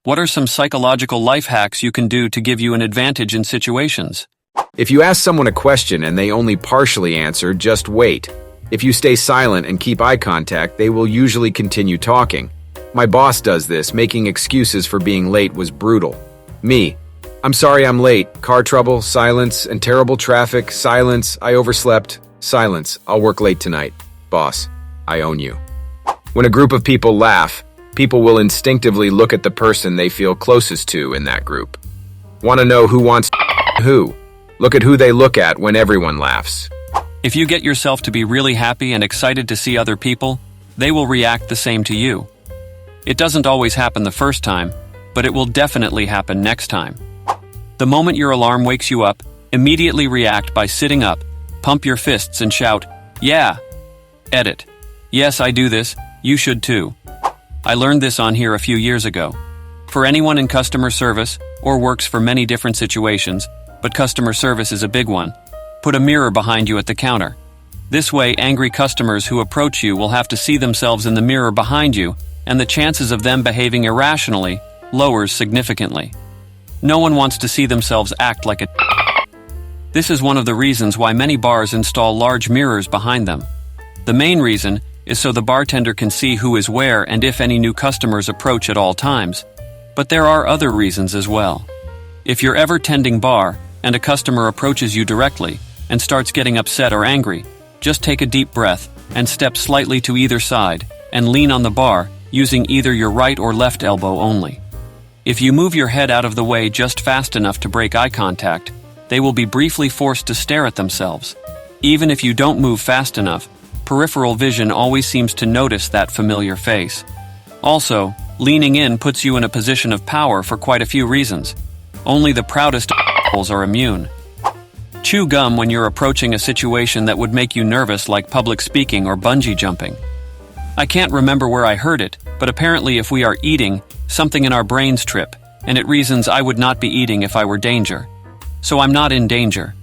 What are some psychological life hacks you can do to give you an advantage in situations? If you ask someone a question and they only partially answer, just wait. If you stay silent and keep eye contact, they will usually continue talking. My boss does this. Making excuses for being late was brutal. Me. I'm sorry I'm late. Car trouble, silence, and terrible traffic, silence, I overslept, silence, I'll work late tonight. Boss, I own you. When a group of people laugh, people will instinctively look at the person they feel closest to in that group. Want to know who wants who? Look at who they look at when everyone laughs. If you get yourself to be really happy and excited to see other people, they will react the same to you. It doesn't always happen the first time, but it will definitely happen next time. The moment your alarm wakes you up, immediately react by sitting up, pump your fists and shout, "Yeah!" Edit. Yes, I do this, you should too. I learned this on here a few years ago. For anyone in customer service, or works for many different situations, but customer service is a big one, put a mirror behind you at the counter. This way, angry customers who approach you will have to see themselves in the mirror behind you, and the chances of them behaving irrationally lowers significantly. No one wants to see themselves act like a This is one of the reasons why many bars install large mirrors behind them. The main reason is so the bartender can see who is where and if any new customers approach at all times. But there are other reasons as well. If you're ever tending bar and a customer approaches you directly and starts getting upset or angry, just take a deep breath and step slightly to either side and lean on the bar using either your right or left elbow only. If you move your head out of the way just fast enough to break eye contact, they will be briefly forced to stare at themselves. Even if you don't move fast enough, peripheral vision always seems to notice that familiar face. Also, leaning in puts you in a position of power for quite a few reasons. Only the proudest are immune. Chew gum when you're approaching a situation that would make you nervous, like public speaking or bungee jumping. I can't remember where I heard it, but apparently if we are eating, something in our brains trip, and it reasons I would not be eating if I were danger. So I'm not in danger.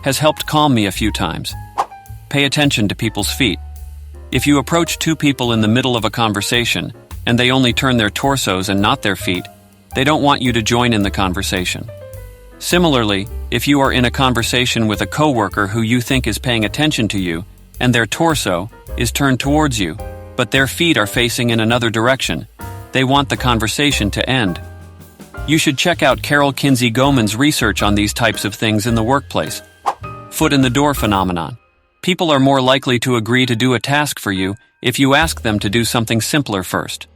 Has helped calm me a few times. Pay attention to people's feet. If you approach two people in the middle of a conversation, and they only turn their torsos and not their feet, they don't want you to join in the conversation. Similarly, if you are in a conversation with a coworker who you think is paying attention to you, and their torso is turned towards you, but their feet are facing in another direction, they want the conversation to end. You should check out Carol Kinsey Goman's research on these types of things in the workplace. Foot in the door phenomenon. People are more likely to agree to do a task for you if you ask them to do something simpler first.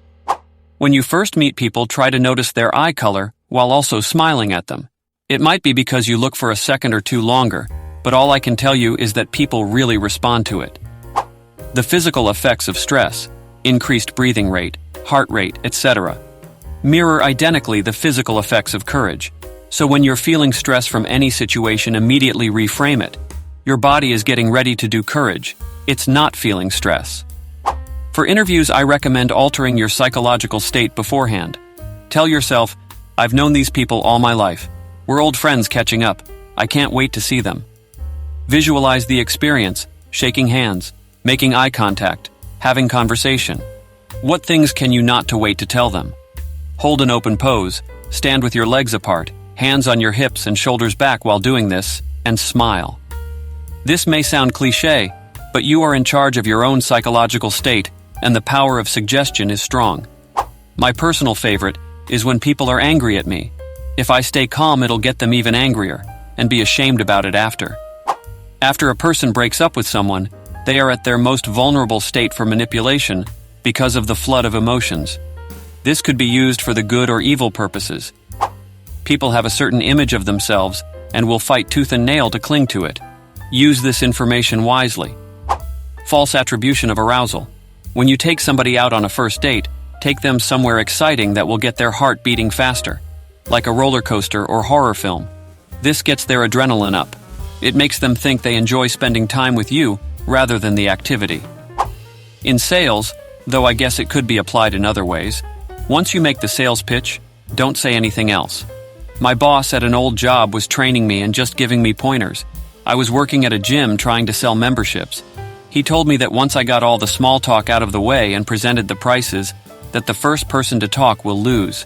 When you first meet people, try to notice their eye color while also smiling at them. It might be because you look for a second or two longer, but all I can tell you is that people really respond to it. The physical effects of stress, increased breathing rate, heart rate, etc., mirror identically the physical effects of courage. So when you're feeling stress from any situation, immediately reframe it. Your body is getting ready to do courage. It's not feeling stress. For interviews, I recommend altering your psychological state beforehand. Tell yourself, I've known these people all my life. We're old friends catching up. I can't wait to see them. Visualize the experience, shaking hands, making eye contact, having conversation. What things can you not to wait to tell them? Hold an open pose, stand with your legs apart, hands on your hips and shoulders back while doing this, and smile. This may sound cliché, but you are in charge of your own psychological state, and the power of suggestion is strong. My personal favorite is when people are angry at me. If I stay calm, it'll get them even angrier, and be ashamed about it after. After a person breaks up with someone, they are at their most vulnerable state for manipulation because of the flood of emotions. This could be used for the good or evil purposes. People have a certain image of themselves and will fight tooth and nail to cling to it. Use this information wisely. False attribution of arousal. When you take somebody out on a first date, take them somewhere exciting that will get their heart beating faster, like a roller coaster or horror film. This gets their adrenaline up. It makes them think they enjoy spending time with you rather than the activity. In sales, though I guess it could be applied in other ways, once you make the sales pitch, don't say anything else. My boss at an old job was training me and just giving me pointers. I was working at a gym trying to sell memberships. He told me that once I got all the small talk out of the way and presented the prices, that the first person to talk will lose.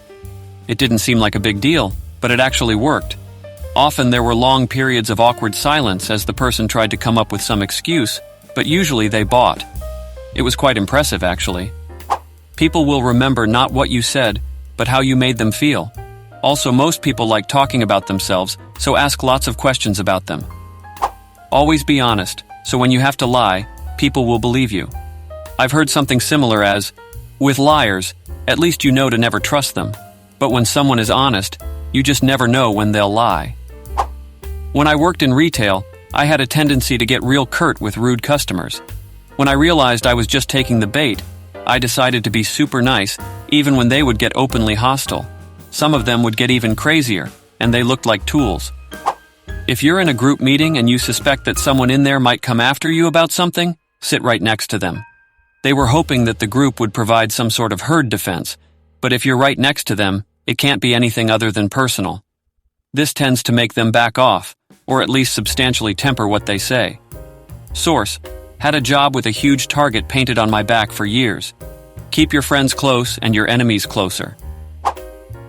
It didn't seem like a big deal, but it actually worked. Often there were long periods of awkward silence as the person tried to come up with some excuse, but usually they bought. It was quite impressive, actually. People will remember not what you said, but how you made them feel. Also, most people like talking about themselves, so ask lots of questions about them. Always be honest, so when you have to lie, people will believe you. I've heard something similar as, with liars, at least you know to never trust them. But when someone is honest, you just never know when they'll lie. When I worked in retail, I had a tendency to get real curt with rude customers. When I realized I was just taking the bait, I decided to be super nice, even when they would get openly hostile. Some of them would get even crazier, and they looked like tools. If you're in a group meeting and you suspect that someone in there might come after you about something, sit right next to them. They were hoping that the group would provide some sort of herd defense, but if you're right next to them, it can't be anything other than personal. This tends to make them back off, or at least substantially temper what they say. Source: had a job with a huge target painted on my back for years. Keep your friends close and your enemies closer.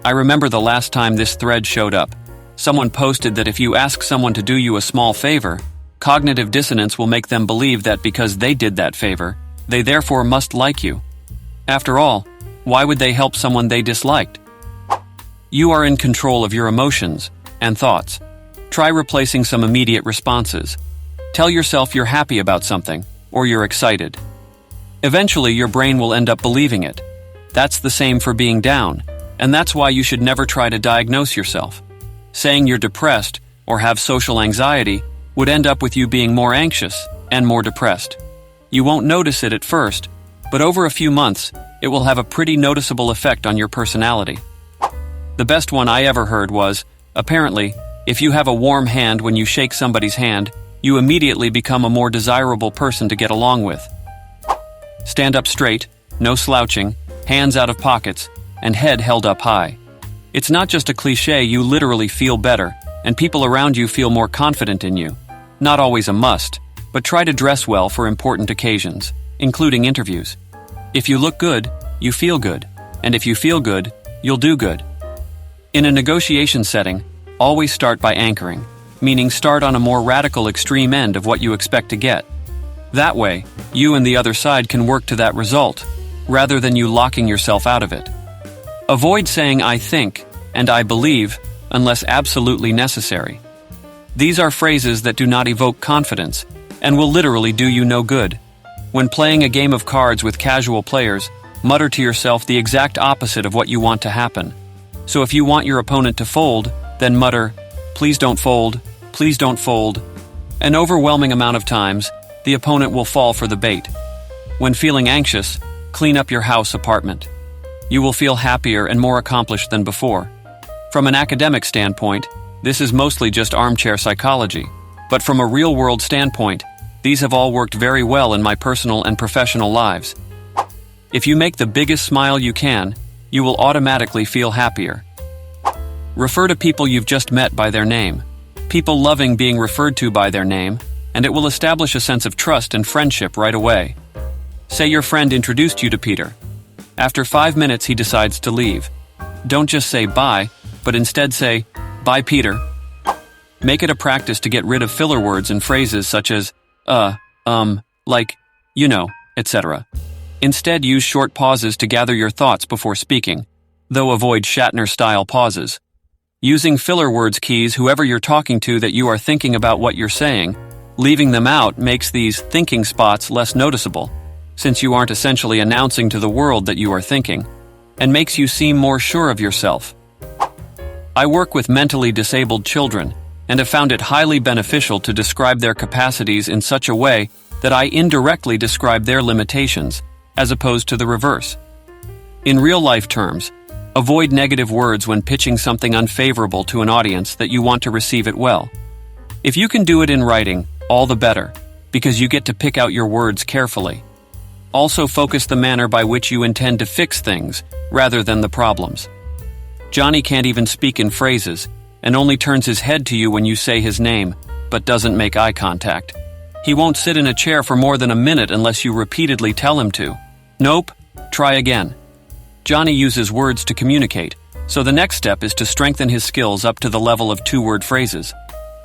I remember the last time this thread showed up. Someone posted that if you ask someone to do you a small favor, cognitive dissonance will make them believe that because they did that favor, they therefore must like you. After all, why would they help someone they disliked? You are in control of your emotions and thoughts. Try replacing some immediate responses. Tell yourself you're happy about something, or you're excited. Eventually, your brain will end up believing it. That's the same for being down, and that's why you should never try to diagnose yourself. Saying you're depressed or have social anxiety would end up with you being more anxious and more depressed. You won't notice it at first, but over a few months, it will have a pretty noticeable effect on your personality. The best one I ever heard was, apparently, if you have a warm hand when you shake somebody's hand, you immediately become a more desirable person to get along with. Stand up straight, no slouching, hands out of pockets, and head held up high. It's not just a cliche, you literally feel better, and people around you feel more confident in you. Not always a must, but try to dress well for important occasions, including interviews. If you look good, you feel good, and if you feel good, you'll do good. In a negotiation setting, always start by anchoring, meaning start on a more radical extreme end of what you expect to get. That way, you and the other side can work to that result, rather than you locking yourself out of it. Avoid saying "I think" and "I believe" unless absolutely necessary. These are phrases that do not evoke confidence, and will literally do you no good. When playing a game of cards with casual players, mutter to yourself the exact opposite of what you want to happen. So if you want your opponent to fold, then mutter, "Please don't fold, please don't fold." An overwhelming amount of times, the opponent will fall for the bait. When feeling anxious, clean up your house apartment. You will feel happier and more accomplished than before. From an academic standpoint, this is mostly just armchair psychology, but from a real-world standpoint, these have all worked very well in my personal and professional lives. If you make the biggest smile you can, you will automatically feel happier. Refer to people you've just met by their name. People loving being referred to by their name, and it will establish a sense of trust and friendship right away. Say your friend introduced you to Peter. After 5 minutes, he decides to leave. Don't just say bye, but instead say, "Bye, Peter." Make it a practice to get rid of filler words and phrases such as, like, you know, etc. Instead, use short pauses to gather your thoughts before speaking, though avoid Shatner-style pauses. Using filler words keys whoever you're talking to that you are thinking about what you're saying. Leaving them out makes these thinking spots less noticeable, since you aren't essentially announcing to the world that you are thinking, and makes you seem more sure of yourself. I work with mentally disabled children, and have found it highly beneficial to describe their capacities in such a way that I indirectly describe their limitations, as opposed to the reverse. In real-life terms, avoid negative words when pitching something unfavorable to an audience that you want to receive it well. If you can do it in writing, all the better, because you get to pick out your words carefully. Also focus the manner by which you intend to fix things, rather than the problems. Johnny can't even speak in phrases, and only turns his head to you when you say his name, but doesn't make eye contact. He won't sit in a chair for more than a minute unless you repeatedly tell him to. Nope, try again. Johnny uses words to communicate, So the next step is to strengthen his skills up to the level of 2-word phrases.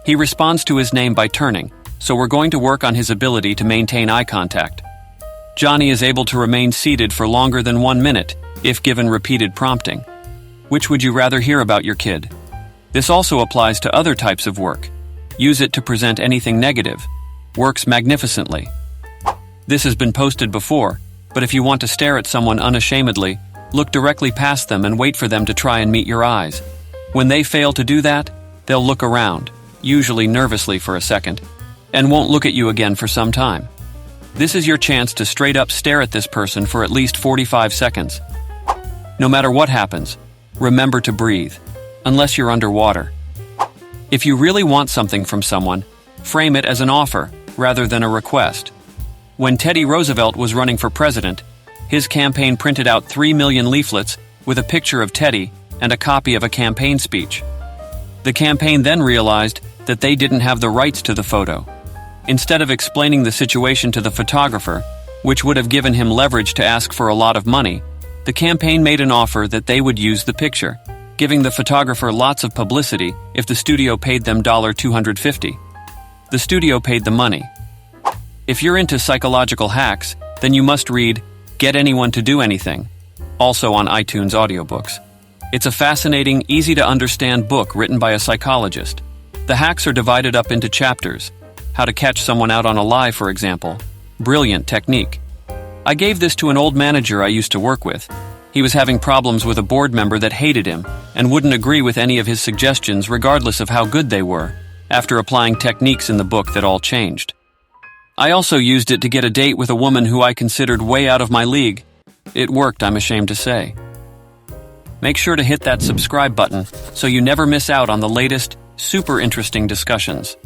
He responds to his name by turning, so we're going to work on his ability to maintain eye contact. Johnny is able to remain seated for longer than 1 minute, if given repeated prompting. Which would you rather hear about your kid? This also applies to other types of work. Use it to present anything negative. Works magnificently. This has been posted before, but if you want to stare at someone unashamedly, look directly past them and wait for them to try and meet your eyes. When they fail to do that, they'll look around, usually nervously for a second, and won't look at you again for some time. This is your chance to straight up stare at this person for at least 45 seconds. No matter what happens, remember to breathe, unless you're underwater. If you really want something from someone, frame it as an offer rather than a request. When Teddy Roosevelt was running for president, his campaign printed out 3 million leaflets with a picture of Teddy and a copy of a campaign speech. The campaign then realized that they didn't have the rights to the photo. Instead of explaining the situation to the photographer, which would have given him leverage to ask for a lot of money, the campaign made an offer that they would use the picture, giving the photographer lots of publicity if the studio paid them $250. The studio paid the money. If you're into psychological hacks, then you must read Get Anyone to Do Anything, also on iTunes audiobooks. It's a fascinating, easy-to-understand book written by a psychologist. The hacks are divided up into chapters. How to catch someone out on a lie, for example. Brilliant technique. I gave this to an old manager I used to work with. He was having problems with a board member that hated him and wouldn't agree with any of his suggestions regardless of how good they were, after applying techniques in the book that all changed. I also used it to get a date with a woman who I considered way out of my league. It worked, I'm ashamed to say. Make sure to hit that subscribe button so you never miss out on the latest, super interesting discussions.